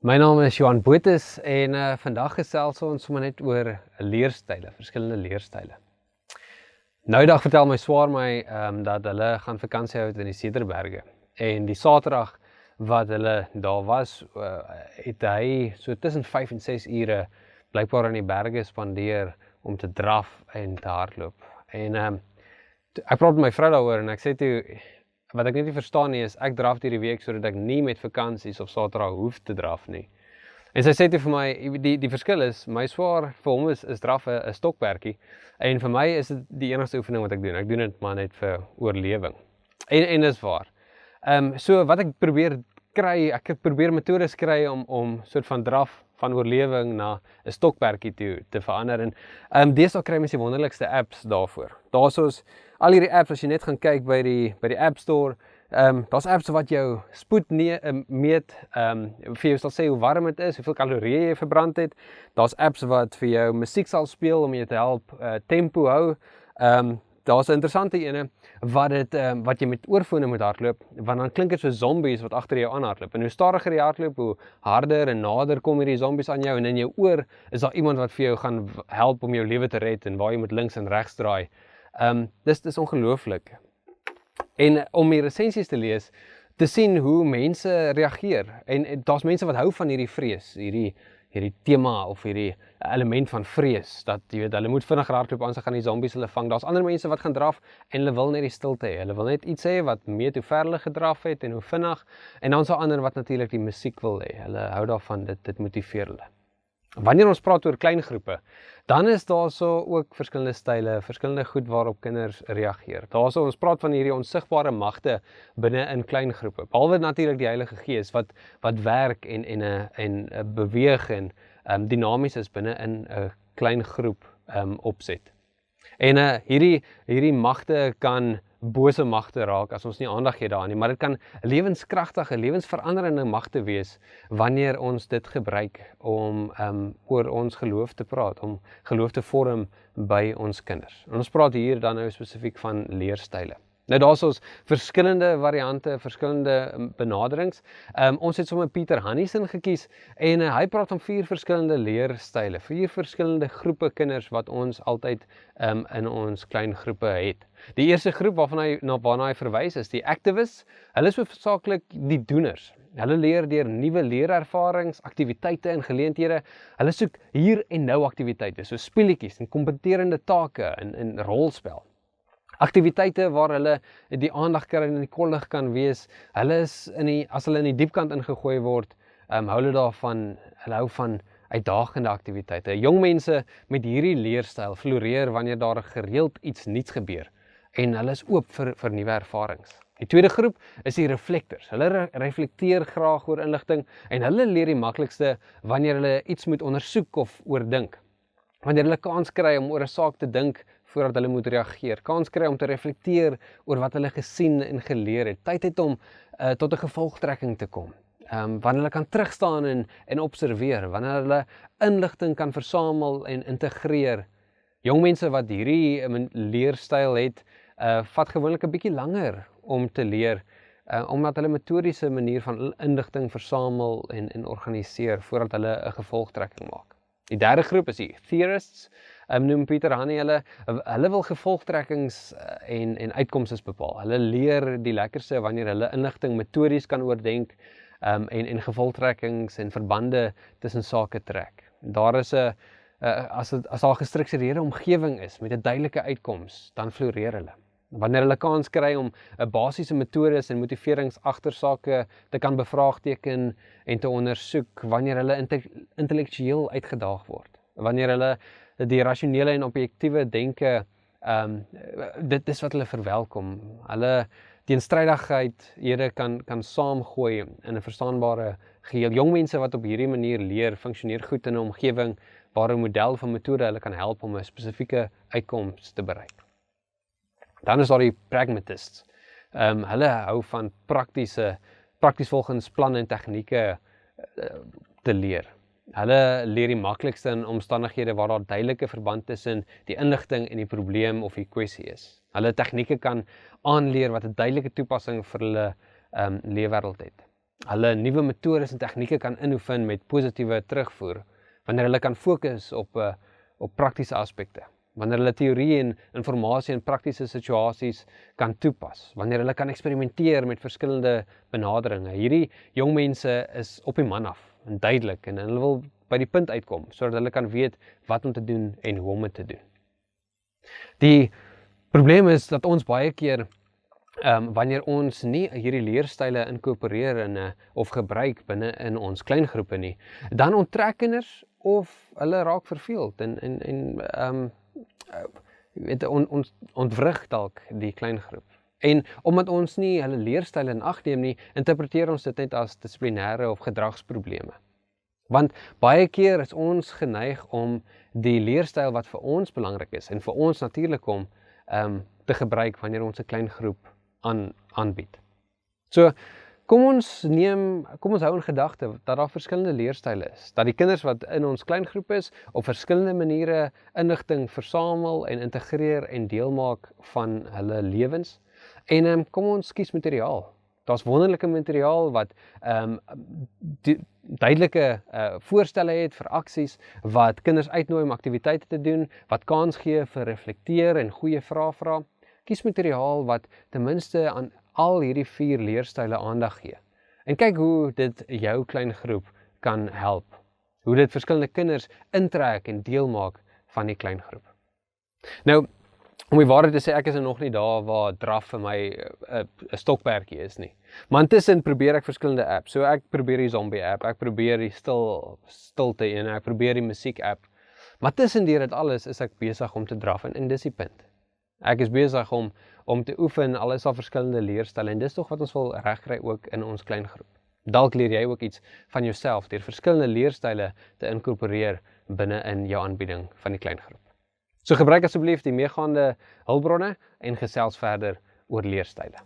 My naam is Johan Botes en vandag gesels ons sommer net oor leerstyle, verskillende leerstyle. Nou die dag vertel my swaar my dat hulle gaan vakansie hou in die Cederberge. En die Saterdag wat hulle daar was, het hy so tussen 5 en 6 ure blykbaar in die berge spandeer om te draf en te hardloop. En ek praat met my vrou daaroor en ek sê toe, wat ek net nie verstaan nie is, ek draf hierdie week sodat ek nie met vakansies of Saterdag hoef te draf nie. En sy sê toe vir my, die verskil is, my swaar vir hom is draf 'n stokperdjie, en vir my is dit die enigste oefening wat ek doen. Ek doen dit maar net vir oorlewing. En dis waar. So wat ek probeer kry, ek probeer metodes kry om soort van draf van oorlewing na 'n stokperdjie toe te verander. En deesdae kry mens die wonderlikste apps daarvoor. Daar's al hierdie apps, as jy net gaan kyk by die App Store, daar's apps wat jou spoed meet, vir jou sal sê hoe warm dit is, hoeveel kalorieë jy verbrand het. Daar's apps wat vir jou musiek sal speel om jou te help tempo hou. Daar's 'n interessante ene wat jy met oorfone moet hardloop, want dan klink dit so zombies wat agter jou aanhardloop. En hoe stadiger jy hardloop, hoe harder en nader kom hierdie zombies aan jou, en in jou oor is daar iemand wat vir jou gaan help om jou lewe te red en waar jy moet links en regs draai. Dis ongelooflik. En om die resensies te lees, te sien hoe mense reageer. En daar's mense wat hou van hierdie vrees, hierdie tema of hierdie element van vrees, dat jy weet, hulle moet vinnig hardloop anders gaan die zombies hulle vang. Daar's ander mense wat gaan draf en hulle wil net die stilte hê. Hulle wil net iets hê wat meet hoe ver hulle gedraf het en hoe vinnig. En dan is daar ander wat natuurlik die musiek wil hê. Hulle hou daarvan, dit motiveer hulle. Wanneer ons praat oor klein groepe, dan is daar so ook verskillende style, verskillende goed waarop kinders reageer. Ons praat van hierdie onsigbare magte binne in klein groepe. Behalwe natuurlik die Heilige Gees wat werk en beweeg en dinamies is binne in 'n klein groep opset. En hierdie magte kan bose magte raak as ons nie aandag gee daaraan nie, maar dit kan lewenskragtige, lewensveranderende magte wees wanneer ons dit gebruik om oor ons geloof te praat, om geloof te vorm by ons kinders. En ons praat hier dan nou spesifiek van leerstyle. Nou daar's ons verskillende variante, verskillende benaderings. Ons het sommer Pieter Hannison gekies en hy praat van 4 verskillende leerstyle, 4 verskillende groepe kinders wat ons altyd in ons klein groepe het. Die eerste groep waarna hy verwys is die activists. Hulle is hoofsaaklik die doeners. Hulle leer deur nuwe leerervarings, aktiwiteite en geleenthede. Hulle soek hier en nou aktiwiteite, so speletjies en kompeterende take en rolspel. Aktiwiteite waar hulle die aandag kry en in die kollig kan wees. As hulle in die diepkant ingegooi word, hou hulle hou van uitdagende aktiwiteite. Jong mense met hierdie leerstyl floreer wanneer daar gereeld iets nuuts gebeur en hulle is oop vir nuwe ervarings. Die tweede groep is die reflectors. Hulle reflekteer graag oor inligting en hulle leer die maklikste wanneer hulle iets moet ondersoek of oordink. Wanneer hulle kans kry om oor 'n saak te dink voordat hulle moet reageer, kans kry om te reflekteer oor wat hulle gesien en geleer het, tyd het om tot 'n gevolgtrekking te kom. Wanneer hulle kan terugstaan en observeer, wanneer hulle inligting kan versamel en integreer. Jong mense wat hierdie leerstyl het, vat gewoonlik 'n bietjie langer om te leer, omdat hulle metodiese manier van inligting versamel en organiseer voordat hulle 'n gevolgtrekking maak. Die derde groep is die theorists, noem Pieter Hannie hulle wil gevolgtrekkings en uitkomste bepaal. Hulle leer die lekkerste wanneer hulle inligting metodies kan oordenk en gevolgtrekkings en verbande tussen sake trek. Daar is as daar 'n gestruktureerde omgewing is met 'n duidelike uitkoms, dan floreer hulle. Wanneer hulle kans kry om 'n basiese metodes en motiverings agter sake te kan bevraagteken en te ondersoek, wanneer hulle intellektueel uitgedaag word, wanneer hulle die rasionele en objektiewe denke, dit is wat hulle verwelkom. Hulle teenstrydighede kan saamgooi in 'n verstaanbare geheel. Jong mense wat op hierdie manier leer, funksioneer goed in 'n omgewing waar 'n model van metode hulle kan help om 'n spesifieke uitkoms te bereik. Dan is daar die pragmatists. Hulle hou van prakties volgens planne en tegnieke te leer. Hulle leer die maklikste in omstandighede waar daar duidelike verband tussen die inligting en die probleem of die kwessie is. Hulle tegnieke kan aanleer wat 'n duidelike toepassing vir hulle leefwêreld het. hulle nuwe metodes en tegnieke kan inoefen met positiewe terugvoer, wanneer hulle kan fokus op praktiese aspekte, wanneer hulle teorie en informasie in praktiese situasies kan toepas, wanneer hulle kan eksperimenteer met verskillende benaderinge. Hierdie jong mense is op die man af en duidelik en hulle wil by die punt uitkom, sodat hulle kan weet wat om te doen en hoe om dit te doen. Die probleem is dat ons baie keer, wanneer ons nie hierdie leerstyle inkorporeer of gebruik binne in ons kleingroepe nie, dan onttrek kinders of hulle raak verveeld en ontwrig dalk die kleingroep. En omdat ons nie hulle leerstyle in ag neem nie, interpreteer ons dit net as dissiplinêre of gedragsprobleme. Want baie keer is ons geneig om die leerstyl wat vir ons belangrik is en vir ons natuurlik om te gebruik wanneer ons 'n klein groep aanbied. So, kom ons hou in gedagte dat daar verskillende leerstyle is, dat die kinders wat in ons kleingroep is, op verskillende maniere inligting versamel en integreer en deel maak van hulle lewens. En kom ons kies materiaal. Daar's wonderlike materiaal wat duidelike voorstelle het vir aksies, wat kinders uitnooi om aktiwiteite te doen, wat kans gee vir reflekteer en goeie vrae vra. Kies materiaal wat ten minste aan al hierdie 4 leerstyle aandag gee. En kyk hoe dit jou klein groep kan help. Hoe dit verskillende kinders intrek en deel maak van die klein groep. Nou, om die waarheid te sê, ek is nog nie daar waar draf vir my 'n stokperdjie is nie. Maar intussen probeer ek verskillende apps. So ek probeer die zombie app, ek probeer die stilte en ek probeer die musiek app. Maar tussen deur dit alles is ek besig om te draf en dis die punt. Ek is besig om te oefen, al is daar verskillende leerstyle en dis tog wat ons wil regkry ook in ons klein groep. Dalk leer jy ook iets van jouself deur verskillende leerstyle te inkorporeer binne in jou aanbieding van die klein groep. So gebruik asseblief die meegaande hulpbronne en gesels verder oor leerstyle.